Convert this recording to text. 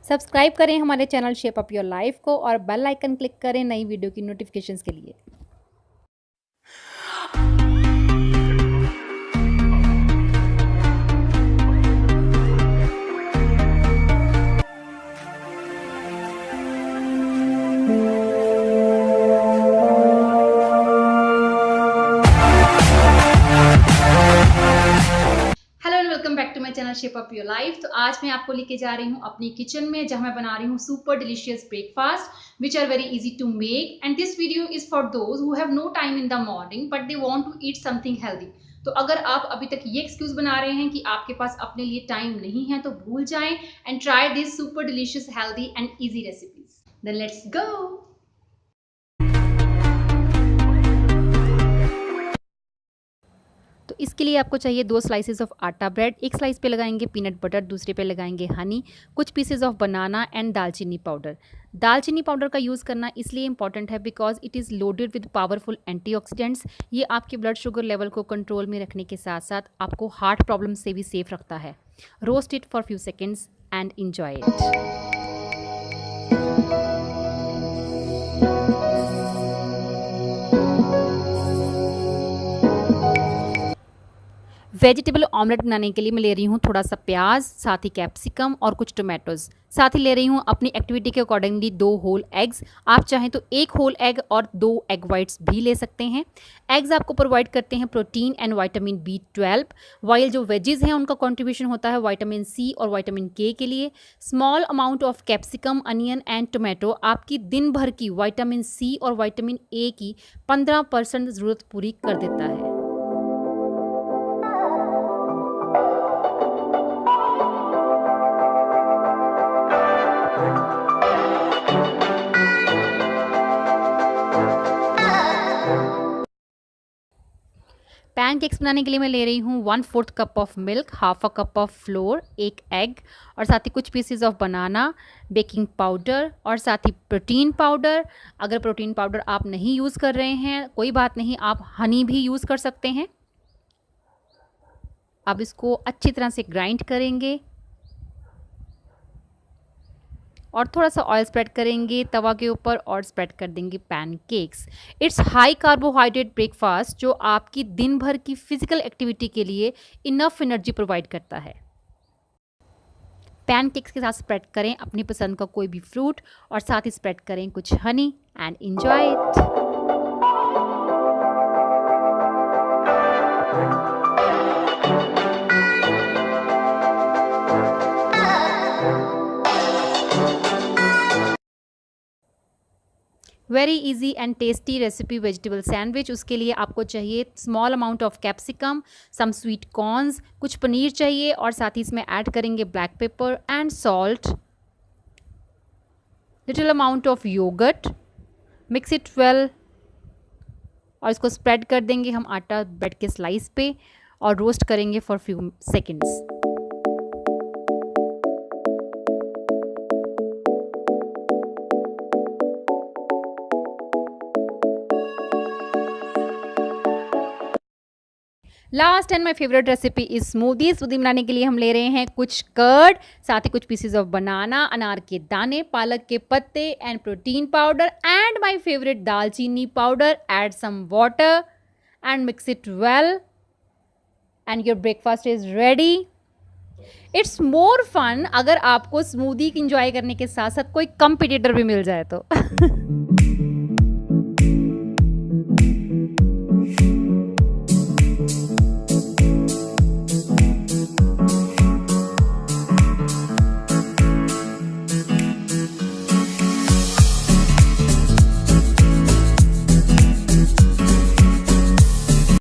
Subscribe करें हमारे channel shape up your life को और बेल आइकन क्लिक करें नई वीडियो की नोटिफिकेशंस के लिए। Welcome back to my channel shape up your life. तो आज मैं आपको लेके जा रही हूँ अपनी किचन में, जहाँ मैं बना रही हूँ super delicious breakfast which are very easy to make. And this video is for those who have no time in the morning but they want to eat something healthy. तो अगर आप अभी तक ये एक्सक्यूज बना रहे हैं कि आपके पास अपने लिए टाइम नहीं है तो भूल जाएं and try this super delicious healthy and easy recipes. Then let's go. तो इसके लिए आपको चाहिए 2 स्लाइसेस ऑफ आटा ब्रेड। एक स्लाइस पे लगाएंगे पीनट बटर, दूसरे पे लगाएंगे हनी, कुछ pieces of banana and dalchini powder. दालचीनी पाउडर का यूज़ करना इसलिए इंपॉर्टेंट है because it is loaded with powerful antioxidants. ये आपके ब्लड शुगर लेवल को कंट्रोल में रखने के साथ साथ आपको हार्ट प्रॉब्लम से भी सेफ रखता है। Roast it for few seconds and enjoy it. Vegetable omelette बनाने के लिए मैं ले रही हूँ थोड़ा सा प्याज, साथ ही कैप्सिकम और कुछ टोमेटोज़। साथ ही ले रही हूँ अपनी एक्टिविटी के अकॉर्डिंगली 2 होल एग्स। आप चाहें तो 1 होल एग और 2 एग वाइट्स भी ले सकते हैं। एग्स आपको प्रोवाइड करते हैं protein and vitamin B12, while जो वेजेस हैं उनका कंट्रीब्यूशन होता है विटामिन C और विटामिन K के लिए। Small amount of capsicum, onion and tomato आपकी दिन भर की विटामिन C और विटामिन A की 15% ज़रूरत पूरी कर देता है। पैनकेक्स बनाने के लिए मैं ले रही हूँ 1/4 cup of milk, half a cup of floor, 1 egg और साथ ही कुछ pieces of banana, baking powder और साथ ही प्रोटीन पाउडर। अगर प्रोटीन पाउडर आप नहीं यूज़ कर रहे हैं कोई बात नहीं, आप हनी भी यूज़ कर सकते हैं। अब इसको अच्छी तरह से ग्राइंड करेंगे और थोड़ा सा ऑयल स्प्रेड करेंगे तवा के ऊपर और स्प्रेड कर देंगे pancakes. It's high carbohydrate breakfast जो आपकी दिन भर की फिजिकल एक्टिविटी के लिए इनफ एनर्जी प्रोवाइड करता है। पैनकेक्स के साथ स्प्रेड करें अपनी पसंद का कोई भी फ्रूट और साथ ही स्प्रेड करें कुछ honey and enjoy it. Very easy and tasty recipe vegetable sandwich. उसके लिए आपको चाहिए small amount of capsicum, some sweet corns, कुछ पनीर चाहिए और साथ ही इसमें ऐड करेंगे black pepper and salt, little amount of yogurt, mix it well और इसको स्प्रेड कर देंगे हम आटा ब्रेड के स्लाइस पे और रोस्ट करेंगे for few seconds. Last and my favourite recipe is smoothie. Smoothie बनाने के लिए हम ले रहे हैं कुछ कर्ड, साथ ही कुछ पीसेज ऑफ बनाना, अनार के दाने, पालक के पत्ते and protein powder and my favourite dalchini powder. Add some water and mix it well and your breakfast is ready. It's more fun अगर आपको स्मूदी इंजॉय करने के साथ साथ कोई कंपटीटर भी मिल जाए तो